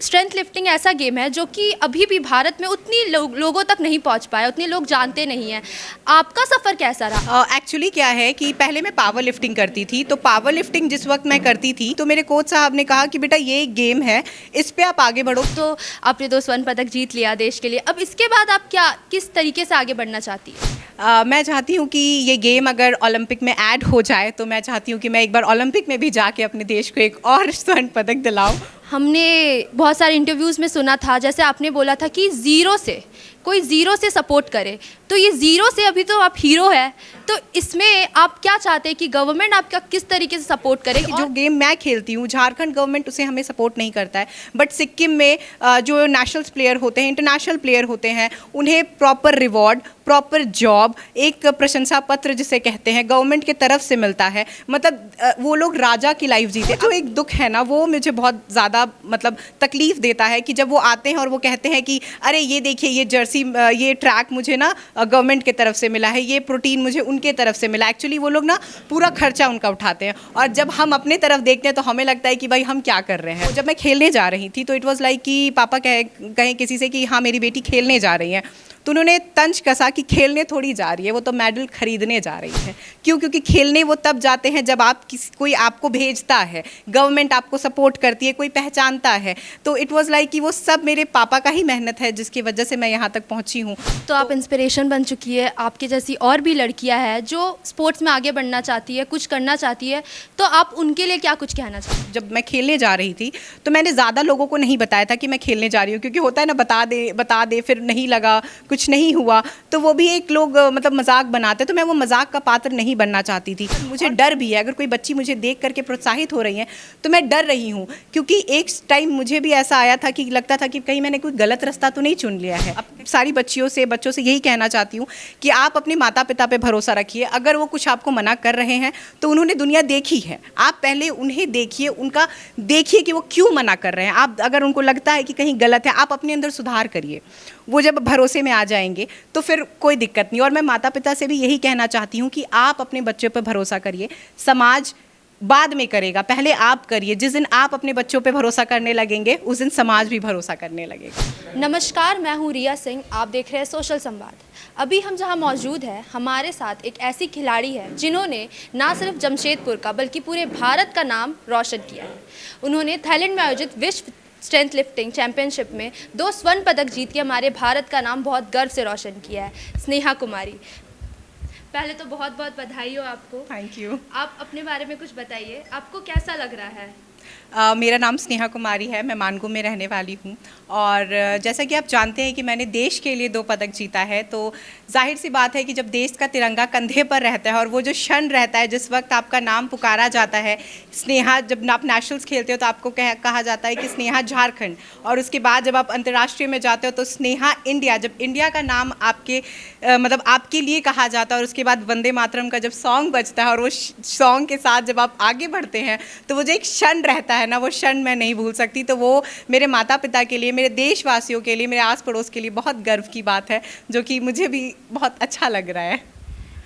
Strength lifting ऐसा game है जो कि अभी भी भारत में उतनी लोगों तक नहीं पहुंच पाया, उतने लोग जानते नहीं हैं। आपका सफ़र कैसा रहा? एक्चुअली क्या है कि पहले मैं पावर लिफ्टिंग करती थी, तो पावर लिफ्टिंग जिस वक्त मैं करती थी तो मेरे कोच साहब ने कहा कि बेटा ये एक गेम है, इस पे आप आगे बढ़ो। तो आपने 2 स्वर्ण पदक जीत लिया देश के लिए। अब इसके बाद आप क्या किस तरीके से आगे बढ़ना चाहती हैं? मैं चाहती हूँ कि ये गेम अगर ओलंपिक में ऐड हो जाए तो मैं चाहती हूँ कि मैं एक बार ओलंपिक में भी जाके अपने देश को एक और स्वर्ण पदक दिलाऊं। हमने बहुत सारे इंटरव्यूज़ में सुना था, जैसे आपने बोला था कि कोई ज़ीरो से सपोर्ट करे, तो ये ज़ीरो से अभी तो आप हीरो है, तो इसमें आप क्या चाहते हैं कि गवर्नमेंट आपका किस तरीके से सपोर्ट करे? जो गेम मैं खेलती हूँ, झारखंड गवर्नमेंट उसे हमें सपोर्ट नहीं करता है, बट सिक्किम में जो नेशनल प्लेयर होते हैं, इंटरनेशनल प्लेयर होते हैं, उन्हें प्रॉपर रिवॉर्ड, प्रॉपर जॉब, एक प्रशंसा पत्र जिसे कहते हैं गवर्नमेंट की तरफ से मिलता है। मतलब वो लोग राजा की लाइफ जीते। जो एक दुख है ना, वो मुझे बहुत ज़्यादा मतलब तकलीफ़ देता है कि जब वो आते हैं और वो कहते हैं कि अरे ये देखिए ये जर्सी, ये ट्रैक मुझे ना गवर्नमेंट की तरफ से मिला है, ये प्रोटीन मुझे उनके तरफ से मिला। एक्चुअली वो लोग ना पूरा खर्चा उनका उठाते हैं, और जब हम अपने तरफ देखते हैं तो हमें लगता है कि भाई हम क्या कर रहे हैं। तो जब मैं खेलने जा रही थी तो इट वाज लाइक कि पापा कहें किसी से कि हाँ मेरी बेटी खेलने जा रही है, तो उन्होंने तंज कसा कि खेलने थोड़ी जा रही है, वो तो मेडल खरीदने जा रही है। क्यों? क्योंकि खेलने वो तब जाते हैं जब कोई आपको भेजता है, गवर्नमेंट आपको सपोर्ट करती है, कोई पहचानता है। तो इट वाज लाइक कि वो सब मेरे पापा का ही मेहनत है जिसकी वजह से मैं यहाँ तक पहुँची हूँ। तो आप इंस्पिरेशन बन चुकी है। आपके जैसी और भी लड़कियां हैं जो स्पोर्ट्स में आगे बढ़ना चाहती है, कुछ करना चाहती है, तो आप उनके लिए क्या कुछ कहना चाहते हैं? जब मैं खेलने जा रही थी तो मैंने ज़्यादा लोगों को नहीं बताया था कि मैं खेलने जा रही हूँ, क्योंकि होता है ना बता दे फिर नहीं लगा, कुछ नहीं हुआ, तो वो भी एक लोग मतलब मजाक बनाते, तो मैं वो मजाक का पात्र नहीं बनना चाहती थी। मुझे डर भी है, अगर कोई बच्ची मुझे देख करके प्रोत्साहित हो रही है तो मैं डर रही हूँ, क्योंकि एक टाइम मुझे भी ऐसा आया था कि लगता था कि कहीं मैंने कोई गलत रास्ता तो नहीं चुन लिया है। अब सारी बच्चों से यही कहना चाहती हूँ कि आप अपने माता पिता पे भरोसा रखिए। अगर वो कुछ आपको मना कर रहे हैं तो उन्होंने दुनिया देखी है, आप पहले उन्हें देखिए, उनका देखिए कि वो क्यों मना कर रहे हैं। आप अगर उनको लगता है कि कहीं गलत है, आप अपने अंदर सुधार करिए। वो जब भरोसे में आ जाएंगे तो फिर कोई दिक्कत नहीं। और मैं माता पिता से भी यही कहना चाहती हूँ कि आप अपने बच्चों पर भरोसा करिए, समाज बाद में करेगा, पहले आप करिए। जिस दिन आप अपने बच्चों पे भरोसा करने लगेंगे उस दिन समाज भी भरोसा करने लगेगा। नमस्कार, मैं हूँ रिया सिंह, आप देख रहे हैं सोशल संवाद। अभी हम जहाँ मौजूद हैं, हमारे साथ एक ऐसी खिलाड़ी है जिन्होंने ना सिर्फ जमशेदपुर का बल्कि पूरे भारत का नाम रोशन किया है। उन्होंने थाईलैंड में आयोजित विश्व स्ट्रेंथ लिफ्टिंग चैंपियनशिप में 2 स्वर्ण पदक जीत के हमारे भारत का नाम बहुत गर्व से रोशन किया है। स्नेहा कुमारी, पहले तो बहुत बहुत बधाई हो आपको। Thank you. आप अपने बारे में कुछ बताइए, आपको कैसा लग रहा है? मेरा नाम स्नेहा कुमारी है, मैं मानगो में रहने वाली हूँ, और जैसा कि आप जानते हैं कि मैंने देश के लिए 2 पदक जीता है, तो जाहिर सी बात है कि जब देश का तिरंगा कंधे पर रहता है और वो जो क्षण रहता है जिस वक्त आपका नाम पुकारा जाता है, स्नेहा, जब आप नेशनल्स खेलते हो तो आपको कहा जाता है कि स्नेहा झारखंड, और उसके बाद जब आप अंतर्राष्ट्रीय में जाते हो तो स्नेहा इंडिया, जब इंडिया का नाम आपके मतलब आपके लिए कहा जाता है, और उसके बाद वंदे मातरम का जब सॉन्ग बजता है और वो सॉन्ग के साथ जब आप आगे बढ़ते हैं तो वो जो एक क्षण रहता है ना, वो क्षण मैं नहीं भूल सकती। तो वो मेरे माता पिता के लिए, मेरे देशवासियों के लिए, मेरे आस पड़ोस के लिए बहुत गर्व की बात है, जो कि मुझे भी बहुत अच्छा लग रहा है।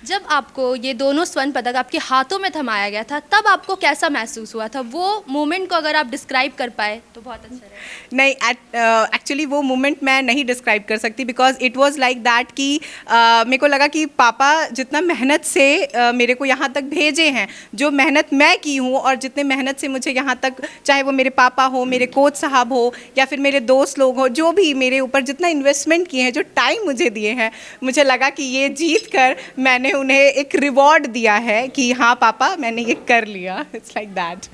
जब आपको ये दोनों स्वर्ण पदक आपके हाथों में थमाया गया था, तब आपको कैसा महसूस हुआ था? वो मोमेंट को अगर आप डिस्क्राइब कर पाए तो बहुत अच्छा रहेगा। नहीं, एक्चुअली वो मोमेंट मैं नहीं डिस्क्राइब कर सकती, because it was like that कि मेरे को लगा कि पापा जितना मेहनत से मेरे को यहाँ तक भेजे हैं, जो मेहनत मैं की हूँ और जितने मेहनत से मुझे यहाँ तक, चाहे वो मेरे पापा हो, मेरे कोच साहब हो, या फिर मेरे दोस्त लोग हो, जो भी मेरे ऊपर जितना इन्वेस्टमेंट किए हैं, जो टाइम मुझे दिए हैं, मुझे लगा कि ये जीत कर मैंने उन्हें एक रिवॉर्ड दिया है कि हाँ पापा मैंने ये कर लिया। It's like that.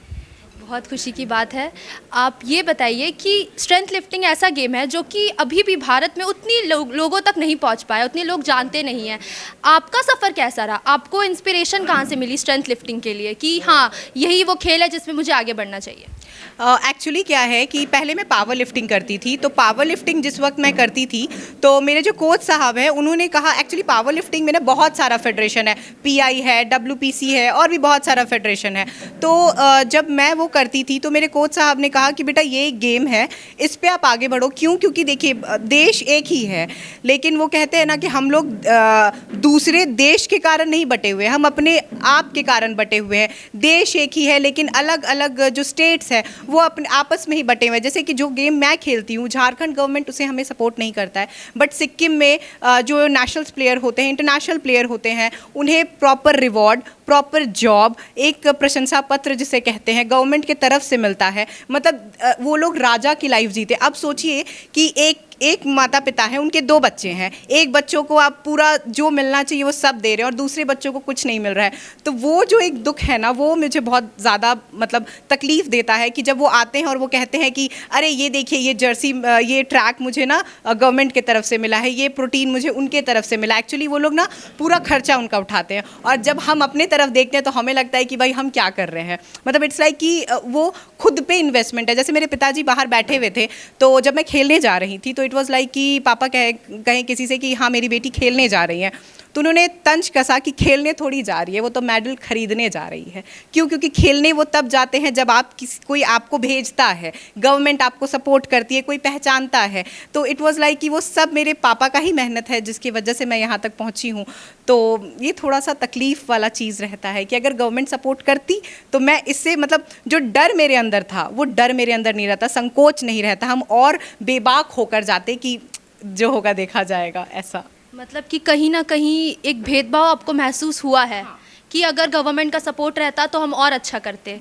बहुत खुशी की बात है। आप ये बताइए कि स्ट्रेंथ लिफ्टिंग ऐसा गेम है जो कि अभी भी भारत में उतनी लोगों तक नहीं पहुंच पाया, उतने लोग जानते नहीं हैं। आपका सफ़र कैसा रहा? आपको इंस्पिरेशन कहाँ से मिली स्ट्रेंथ लिफ्टिंग के लिए कि हाँ यही वो खेल है जिसमें मुझे आगे बढ़ना चाहिए? एक्चुअली क्या है कि पहले मैं पावर लिफ्टिंग करती थी, तो पावर लिफ्टिंग जिस वक्त मैं करती थी तो मेरे जो कोच साहब हैं उन्होंने कहा, एक्चुअली पावर लिफ्टिंग में ना बहुत सारा फेडरेशन है, PI है, WPC है, और भी बहुत सारा फेडरेशन है। तो जब मैं वो करती थी तो मेरे कोच साहब ने कहा कि बेटा ये एक गेम है, इस पे आप आगे बढ़ो। क्यों? क्योंकि देखिए देश एक ही है, लेकिन वो कहते हैं ना कि हम लोग दूसरे देश के कारण नहीं बटे हुए, हम अपने आप के कारण बटे हुए हैं। देश एक ही है लेकिन अलग अलग जो स्टेट्स है वो अपने आपस में ही बटे हुए हैं। जैसे कि जो गेम मैं खेलती हूँ, झारखंड गवर्नमेंट उसे हमें सपोर्ट नहीं करता है, बट सिक्किम में जो नेशनल प्लेयर होते हैं, इंटरनेशनल प्लेयर होते हैं, उन्हें प्रॉपर रिवॉर्ड, प्रॉपर जॉब, एक प्रशंसा पत्र जिसे कहते हैं, गवर्नमेंट की तरफ से मिलता है। मतलब वो लोग राजा की लाइफ जीते। अब सोचिए कि एक माता पिता है, उनके 2 बच्चे हैं, एक बच्चों को आप पूरा जो मिलना चाहिए वो सब दे रहे हैं और दूसरे बच्चों को कुछ नहीं मिल रहा है। तो वो जो एक दुख है ना, वो मुझे बहुत ज़्यादा मतलब तकलीफ़ देता है कि जब वो आते हैं और वो कहते हैं कि अरे ये देखिए, ये जर्सी, ये ट्रैक मुझे ना गवर्नमेंट की तरफ से मिला है, ये प्रोटीन मुझे उनके तरफ से मिला। एक्चुअली वो लोग ना पूरा खर्चा उनका उठाते हैं, और जब हम अपने तरफ देखते हैं तो हमें लगता है कि भाई हम क्या कर रहे हैं। मतलब इट्स लाइक कि वो खुद पे इन्वेस्टमेंट है। जैसे मेरे पिताजी बाहर बैठे हुए थे, तो जब मैं खेलने जा रही थी तो इट वाज लाइक कि पापा कहें किसी से कि हाँ मेरी बेटी खेलने जा रही है, तो उन्होंने तंज कसा कि खेलने थोड़ी जा रही है, वो तो मेडल खरीदने जा रही है। क्यों? क्योंकि खेलने वो तब जाते हैं जब कोई आपको भेजता है, गवर्नमेंट आपको सपोर्ट करती है, कोई पहचानता है। तो इट वाज लाइक कि वो सब मेरे पापा का ही मेहनत है जिसकी वजह से मैं यहाँ तक पहुँची हूँ। तो ये थोड़ा सा तकलीफ़ वाला चीज़ रहता है कि अगर गवर्नमेंट सपोर्ट करती तो मैं इससे मतलब जो डर मेरे अंदर था वो डर मेरे अंदर नहीं रहता, संकोच नहीं रहता, हम और बेबाक होकर जाते कि जो होगा देखा जाएगा, ऐसा। मतलब कि कहीं ना कहीं एक भेदभाव आपको महसूस हुआ है कि अगर गवर्नमेंट का सपोर्ट रहता तो हम और अच्छा करते।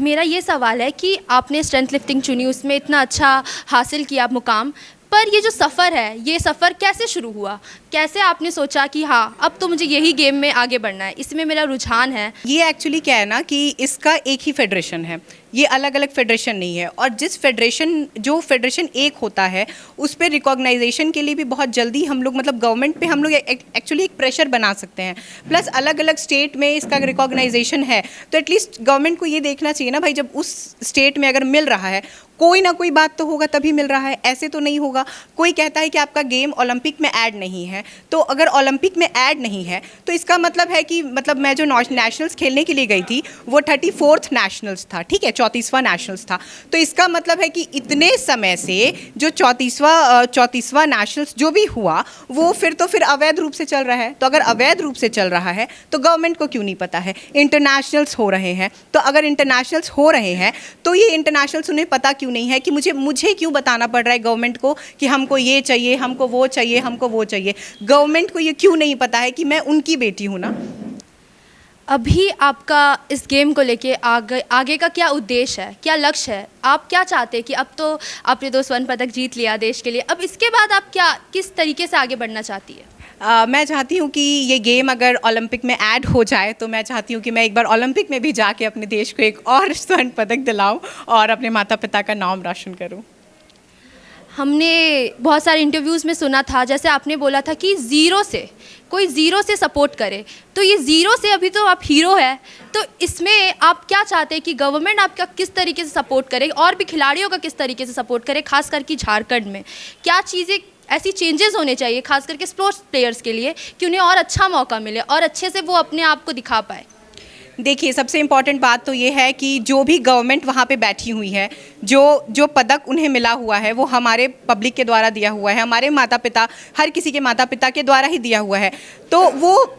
मेरा ये सवाल है कि आपने स्ट्रेंथ लिफ्टिंग चुनी, उसमें इतना अच्छा हासिल किया मुकाम, पर ये जो सफ़र है, ये सफ़र कैसे शुरू हुआ? कैसे आपने सोचा कि हाँ अब तो मुझे यही गेम में आगे बढ़ना है, इसमें मेरा रुझान है? ये एक्चुअली क्या है ना कि इसका एक ही फेडरेशन है, ये अलग अलग फेडरेशन नहीं है। और जो फेडरेशन एक होता है उस पर रिकॉग्नाइजेशन के लिए भी बहुत जल्दी हम लोग मतलब गवर्नमेंट पे हम लोग एक्चुअली एक प्रेशर बना सकते हैं। प्लस अलग अलग स्टेट में इसका रिकॉग्नाइजेशन है, तो एटलीस्ट गवर्नमेंट को ये देखना चाहिए ना भाई, जब उस स्टेट में अगर मिल रहा है, कोई ना कोई बात तो होगा तभी मिल रहा है, ऐसे तो नहीं होगा। कोई कहता है कि आपका गेम ओलंपिक में ऐड नहीं है, तो अगर ओलंपिक में ऐड नहीं है तो इसका मतलब है कि मतलब मैं जो नेशनल्स खेलने के लिए गई थी वो 34th नेशनल्स था, ठीक है, 34वां नेशनल्स था। तो इसका मतलब है कि इतने समय से जो 34वां नेशनल्स जो भी हुआ वो फिर अवैध रूप से चल रहा है। तो अगर अवैध रूप से चल रहा है तो गवर्नमेंट को क्यों नहीं पता है? इंटरनेशनल्स हो रहे हैं, तो अगर इंटरनेशनल्स हो रहे हैं तो ये इंटरनेशनल्स उन्हें पता क्यों नहीं है कि मुझे क्यों बताना पड़ रहा है गवर्नमेंट को कि हमको ये चाहिए, हमको वो चाहिए, हमको वो चाहिए? गवर्नमेंट को ये क्यों नहीं पता है कि मैं उनकी बेटी हूँ ना? अभी आपका इस गेम को लेके आगे का क्या उद्देश्य है, क्या लक्ष्य है? आप क्या चाहते हैं कि अब तो आपने 2 स्वर्ण पदक जीत लिया देश के लिए, अब इसके बाद आप किस तरीके से आगे बढ़ना चाहती है? मैं चाहती हूँ कि ये गेम अगर ओलंपिक में ऐड हो जाए तो मैं चाहती हूँ कि मैं एक बार ओलंपिक में भी जाके अपने देश को एक और स्वर्ण पदक दिलाऊं और अपने माता पिता का नाम रोशन करूँ। हमने बहुत सारे इंटरव्यूज़ में सुना था, जैसे आपने बोला था कि कोई ज़ीरो से सपोर्ट करे, तो ये ज़ीरो से अभी तो आप हीरो है, तो इसमें आप क्या चाहते हैं कि गवर्नमेंट आपका किस तरीके से सपोर्ट करे और भी खिलाड़ियों का किस तरीके से सपोर्ट करे, खास करके झारखंड में क्या चीज़ें ऐसी चेंजेस होने चाहिए खास करके स्पोर्ट्स प्लेयर्स के लिए कि उन्हें और अच्छा मौका मिले और अच्छे से वो अपने आप को दिखा पाए? देखिए, सबसे इम्पॉर्टेंट बात तो ये है कि जो भी गवर्नमेंट वहाँ पे बैठी हुई है, जो पदक उन्हें मिला हुआ है वो हमारे पब्लिक के द्वारा दिया हुआ है, हमारे माता पिता, हर किसी के माता पिता के द्वारा ही दिया हुआ है। तो वो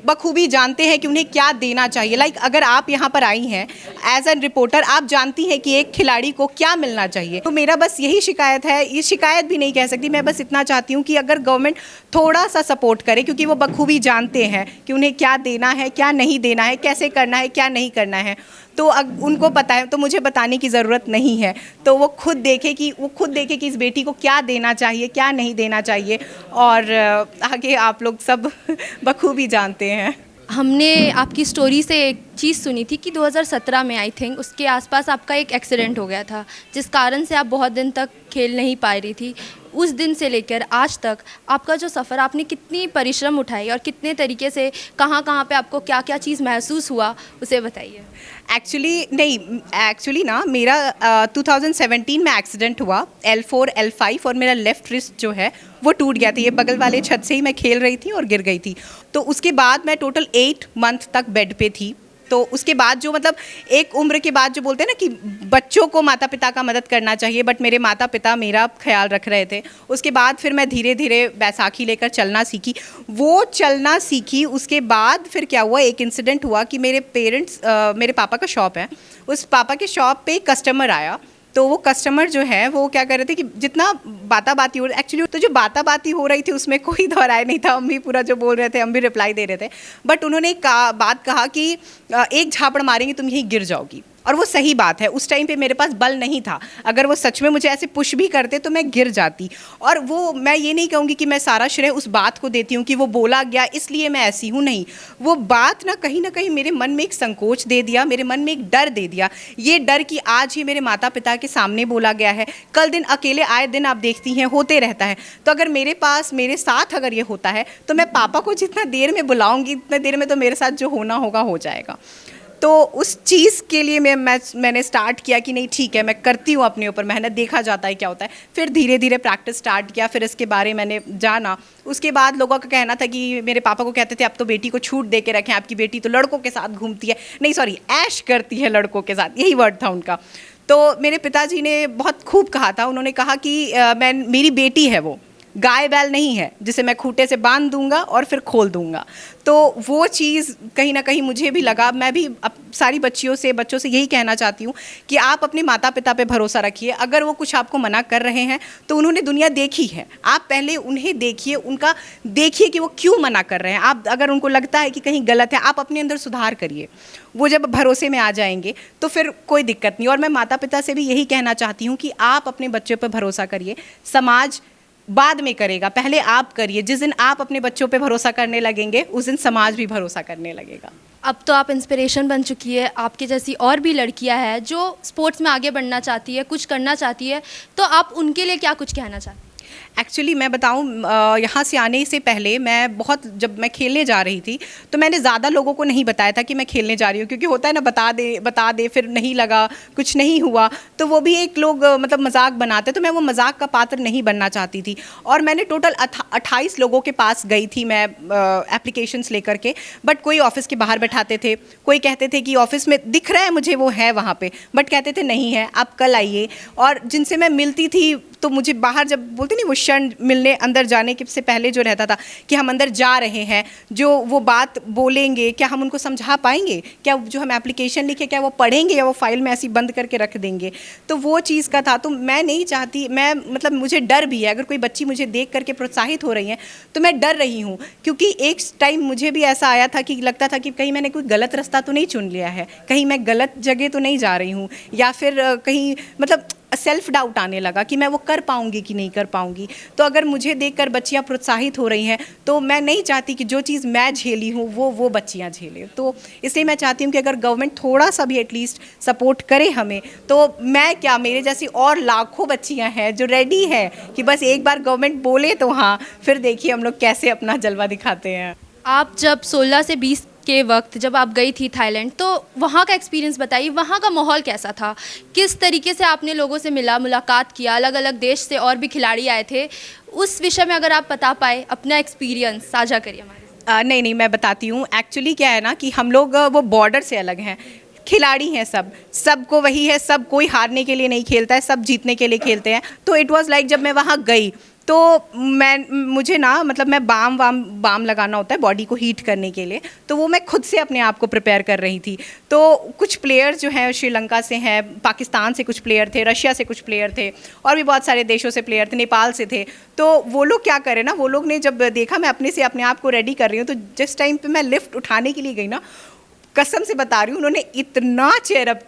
बखूबी जानते हैं कि उन्हें क्या देना चाहिए। लाइक अगर आप यहाँ पर आई हैं एज एन रिपोर्टर, आप जानती हैं कि एक खिलाड़ी को क्या मिलना चाहिए। तो मेरा बस यही शिकायत है, ये शिकायत भी नहीं कह सकती, मैं बस इतना चाहती हूँ कि अगर गवर्नमेंट थोड़ा सा सपोर्ट करे, क्योंकि वो बखूबी जानते हैं कि उन्हें क्या देना है, क्या नहीं देना है, कैसे करना है, क्या नहीं करना है। तो उनको पता है, तो मुझे बताने की ज़रूरत नहीं है। तो वो खुद देखे कि इस बेटी को क्या देना चाहिए, क्या नहीं देना चाहिए, और आगे आप लोग सब बखूबी जानते हैं। हमने आपकी स्टोरी से एक चीज़ सुनी थी कि 2017 में आई थिंक उसके आसपास आपका एक एक्सीडेंट हो गया था, जिस कारण से आप बहुत दिन तक खेल नहीं पा रही थी। उस दिन से लेकर आज तक आपका जो सफ़र, आपने कितनी परिश्रम उठाई और कितने तरीके से कहाँ पे आपको क्या क्या चीज़ महसूस हुआ, उसे बताइए। एक्चुअली ना मेरा 2017 में एक्सीडेंट हुआ, L4 L5, और मेरा लेफ़्ट रिस्ट जो है वो टूट गया था। ये बगल वाले छत से ही मैं खेल रही थी और गिर गई थी। तो उसके बाद मैं टोटल 8 मंथ तक बेड पे थी। तो उसके बाद जो मतलब एक उम्र के बाद जो बोलते हैं ना कि बच्चों को माता पिता का मदद करना चाहिए, बट मेरे माता पिता मेरा ख्याल रख रहे थे। उसके बाद फिर मैं धीरे धीरे बैसाखी लेकर चलना सीखी। वो चलना सीखी, उसके बाद फिर क्या हुआ, एक इंसिडेंट हुआ कि मेरे पेरेंट्स, मेरे पापा का शॉप है, उस पापा के शॉप पे एक कस्टमर आया। तो वो कस्टमर जो है वो क्या कर रहे थे कि जितना बाती हो रही, एक्चुअली तो जो बाती हो रही थी उसमें कोई दोहराए नहीं था, हम भी पूरा जो बोल रहे थे हम भी रिप्लाई दे रहे थे। बट उन्होंने एक बात कहा कि एक झापड़ मारेंगे तुम यहीं गिर जाओगी, और वो सही बात है। उस टाइम पे मेरे पास बल नहीं था, अगर वो सच में मुझे ऐसे पुश भी करते तो मैं गिर जाती। और वो, मैं ये नहीं कहूँगी कि मैं सारा श्रेय उस बात को देती हूँ कि वो बोला गया इसलिए मैं ऐसी हूँ, नहीं। वो बात ना कहीं मेरे मन में एक संकोच दे दिया, मेरे मन में एक डर दे दिया। ये डर कि आज ये मेरे माता पिता के सामने बोला गया है, कल दिन अकेले आए दिन आप देखती हैं होते रहता है। तो अगर मेरे पास, मेरे साथ अगर ये होता है तो मैं पापा को जितना देर में बुलाऊंगी उतना देर में तो मेरे साथ जो होना होगा हो जाएगा। तो उस चीज़ के लिए मैंने स्टार्ट किया कि नहीं ठीक है, मैं करती हूँ अपने ऊपर मेहनत, देखा जाता है क्या होता है। फिर धीरे धीरे प्रैक्टिस स्टार्ट किया, फिर इसके बारे में मैंने जाना। उसके बाद लोगों का कहना था कि मेरे पापा को कहते थे अब तो बेटी को छूट दे के रखें, आपकी बेटी तो लड़कों के साथ घूमती है, नहीं सॉरी ऐश करती है लड़कों के साथ, यही वर्ड था उनका। तो मेरे पिताजी ने बहुत खूब कहा था, उन्होंने कहा कि मेरी बेटी है, वो गाय बैल नहीं है जिसे मैं खूंटे से बांध दूंगा और फिर खोल दूंगा। तो वो चीज़ कहीं ना कहीं मुझे भी लगा। मैं भी अब सारी बच्चों से यही कहना चाहती हूँ कि आप अपने माता पिता पे भरोसा रखिए। अगर वो कुछ आपको मना कर रहे हैं तो उन्होंने दुनिया देखी है, आप पहले उन्हें देखिए, उनका देखिए कि वो क्यों मना कर रहे हैं। आप अगर उनको लगता है कि कहीं गलत है, आप अपने अंदर सुधार करिए। वो जब भरोसे में आ जाएंगे तो फिर कोई दिक्कत नहीं। और मैं माता पिता से भी यही कहना चाहती हूँ कि आप अपने बच्चों पर भरोसा करिए, समाज बाद में करेगा, पहले आप करिए। जिस दिन आप अपने बच्चों पे भरोसा करने लगेंगे उस दिन समाज भी भरोसा करने लगेगा। अब तो आप इंस्पिरेशन बन चुकी है, आपके जैसी और भी लड़कियां हैं जो स्पोर्ट्स में आगे बढ़ना चाहती है, कुछ करना चाहती है, तो आप उनके लिए क्या कुछ कहना चाहती हैं? एक्चुअली मैं बताऊं, यहाँ से आने से पहले जब मैं खेलने जा रही थी तो मैंने ज़्यादा लोगों को नहीं बताया था कि मैं खेलने जा रही हूँ, क्योंकि होता है ना बता दे फिर नहीं लगा, कुछ नहीं हुआ तो वो भी एक लोग मतलब मजाक बनाते, तो मैं वो मजाक का पात्र नहीं बनना चाहती थी। और मैंने टोटल 28 लोगों के पास गई थी मैं एप्लीकेशंस लेकर के, बट कोई ऑफिस के बाहर बैठाते थे, कोई कहते थे कि ऑफिस में दिख रहा है मुझे वो है वहाँ पे, बट कहते थे नहीं है आप कल आइए। और जिनसे मैं मिलती थी तो मुझे बाहर जब बोलते नहीं वो क्षण मिलने अंदर जाने के से पहले जो रहता था कि हम अंदर जा रहे हैं, जो वो बात बोलेंगे क्या हम उनको समझा पाएंगे, क्या जो हम एप्लीकेशन लिखे क्या वो पढ़ेंगे या वो फाइल में ऐसी बंद करके रख देंगे। तो वो चीज़ का था। तो मैं नहीं चाहती, मैं मतलब मुझे डर भी है, अगर कोई बच्ची मुझे देख करके प्रोत्साहित हो रही हैं तो मैं डर रही हूँ, क्योंकि एक टाइम मुझे भी ऐसा आया था कि लगता था कि कहीं मैंने कोई गलत रास्ता तो नहीं चुन लिया है, कहीं मैं गलत जगह तो नहीं जा रही हूँ, या फिर कहीं मतलब सेल्फ डाउट आने लगा कि मैं वो कर पाऊंगी कि नहीं कर पाऊंगी। तो अगर मुझे देखकर बच्चियां प्रोत्साहित हो रही हैं तो मैं नहीं चाहती कि जो चीज़ मैं झेली हूँ वो बच्चियां झेलें। तो इसलिए मैं चाहती हूँ कि अगर गवर्नमेंट थोड़ा सा भी एटलीस्ट सपोर्ट करे हमें, तो मैं क्या, मेरे जैसी और लाखों बच्चियाँ हैं जो रेडी है कि बस एक बार गवर्नमेंट बोले तो हाँ, फिर देखिए हम लोग कैसे अपना जलवा दिखाते हैं। आप जब 16 से 20 के वक्त जब आप गई थी थाईलैंड, तो वहाँ का एक्सपीरियंस बताइए, वहाँ का माहौल कैसा था, किस तरीके से आपने लोगों से मुलाकात किया, अलग अलग देश से और भी खिलाड़ी आए थे, उस विषय में अगर आप बता पाए अपना एक्सपीरियंस साझा करिए हमारे। नहीं मैं बताती हूँ। एक्चुअली क्या है ना कि हम लोग वो बॉर्डर से अलग हैं, खिलाड़ी हैं सबको वही है, सब कोई हारने के लिए नहीं खेलता है, सब जीतने के लिए खेलते हैं। तो इट वाज लाइक जब मैं वहाँ गई तो मुझे ना मतलब मैं बाम लगाना होता है बॉडी को हीट करने के लिए, तो वो मैं खुद से अपने आप को प्रिपेयर कर रही थी। तो कुछ प्लेयर जो हैं श्रीलंका से हैं, पाकिस्तान से कुछ प्लेयर थे, रशिया से कुछ प्लेयर थे, और भी बहुत सारे देशों से प्लेयर थे, नेपाल से थे। तो वो लोग क्या करें ना, वो लोग ने जब देखा मैं अपने आप को रेडी कर रही हूँ, तो जिस टाइम पे मैं लिफ्ट उठाने के लिए गई ना, कसम से बता रही हूँ उन्होंने इतना चेयरअप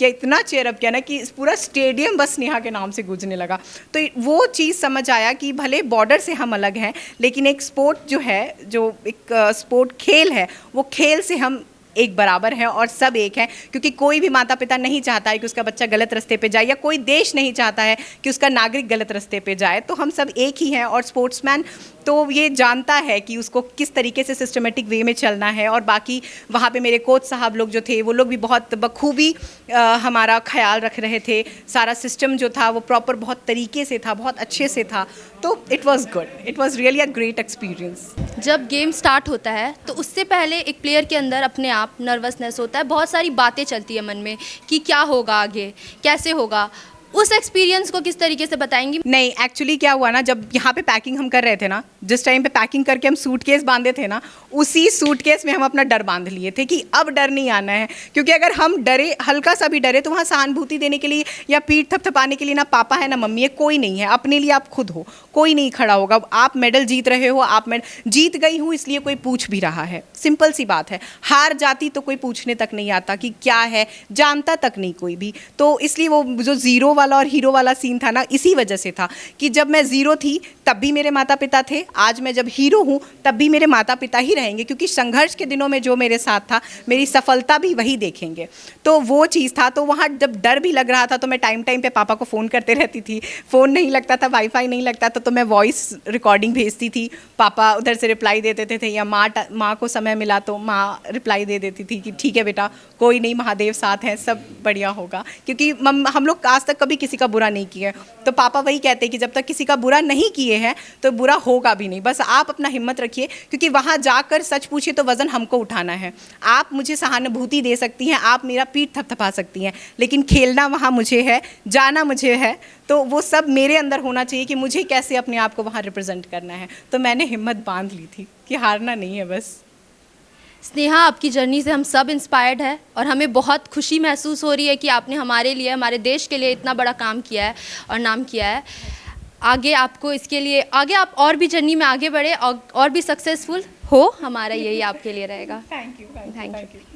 किया ना कि पूरा स्टेडियम बस नेहा के नाम से गूंजने लगा। तो वो चीज़ समझ आया कि भले बॉर्डर से हम अलग हैं, लेकिन एक स्पोर्ट जो है, जो एक स्पोर्ट खेल है, वो खेल से हम एक बराबर हैं और सब एक हैं। क्योंकि कोई भी माता पिता नहीं चाहता है कि उसका बच्चा गलत रास्ते पे जाए, या कोई देश नहीं चाहता है कि उसका नागरिक गलत रास्ते पे जाए। तो हम सब एक ही हैं, और स्पोर्ट्समैन तो ये जानता है कि उसको किस तरीके से सिस्टमेटिक वे में चलना है। और बाकी वहाँ पे मेरे कोच साहब लोग जो थे, वो लोग भी बहुत बखूबी हमारा ख्याल रख रहे थे। सारा सिस्टम जो था वो प्रॉपर बहुत तरीके से था, बहुत अच्छे से था। तो it was good, it was really a great experience. जब गेम स्टार्ट होता है तो उससे पहले एक प्लेयर के अंदर अपने आप नर्वसनेस होता है, बहुत सारी बातें चलती है मन में कि क्या होगा आगे, कैसे होगा। उस एक्सपीरियंस को किस तरीके से बताएंगी? नहीं, एक्चुअली क्या हुआ ना, जब यहाँ पे पैकिंग हम कर रहे थे ना, जिस टाइम पे पैकिंग करके हम सूटकेस बांधे थे ना, उसी सूटकेस में हम अपना डर बांध लिए थे कि अब डर नहीं आना है। क्योंकि अगर हम डरे, हल्का सा भी डरे, तो वहाँ सहानुभूति देने के लिए या पीठ थपथपाने के लिए ना पापा है ना मम्मी है, कोई नहीं है। अपने लिए आप खुद हो, कोई नहीं खड़ा होगा। आप मेडल जीत रहे हो, आप मेडल जीत गई हूँ इसलिए कोई पूछ भी रहा है, सिंपल सी बात है। हार जाती तो कोई पूछने तक नहीं आता कि क्या है, जानता तक नहीं कोई भी। तो इसलिए वो जो ज़ीरो वाला और हीरो वाला सीन था ना, इसी वजह से था कि जब मैं ज़ीरो थी तब भी मेरे माता पिता थे, आज मैं जब हीरो हूँ तब भी मेरे माता पिता ही रहेंगे। क्योंकि संघर्ष के दिनों में जो मेरे साथ था, मेरी सफलता भी वही देखेंगे। तो वो चीज़ था। तो वहाँ जब डर भी लग रहा था तो मैं टाइम टाइम पे पापा को फ़ोन करते रहती थी। फ़ोन नहीं लगता था, वाईफाई नहीं लगता था, तो मैं वॉइस रिकॉर्डिंग भेजती थी, पापा उधर से रिप्लाई दे देते थे। या माँ को समय मिला तो माँ रिप्लाई दे देती थी कि ठीक है बेटा, कोई नहीं, महादेव साथ हैं, सब बढ़िया होगा। क्योंकि हम लोग आज तक कभी किसी का बुरा नहीं किया। तो पापा वही कहते हैं कि जब तक किसी का बुरा नहीं किए हैं तो बुरा होगा भी नहीं। बस आप अपना हिम्मत रखिए, क्योंकि वहाँ जाकर सच पूछिए तो वज़न हमको उठाना है। आप मुझे सहानुभूति दे सकती हैं, आप मेरा पीठ थपथपा सकती हैं, लेकिन खेलना वहाँ मुझे है, जाना मुझे है। तो वो सब मेरे अंदर होना चाहिए कि मुझे कैसे अपने आप को वहाँ रिप्रेजेंट करना है। तो मैंने हिम्मत बांध ली थी कि हारना नहीं है बस। स्नेहा, आपकी जर्नी से हम सब इंस्पायर्ड है और हमें बहुत खुशी महसूस हो रही है कि आपने हमारे लिए, हमारे देश के लिए इतना बड़ा काम किया है और नाम किया है। आगे आपको इसके लिए, आगे आप और भी जर्नी में आगे बढ़े और भी सक्सेसफुल हो, हमारा यही आपके लिए रहेगा। Thank you.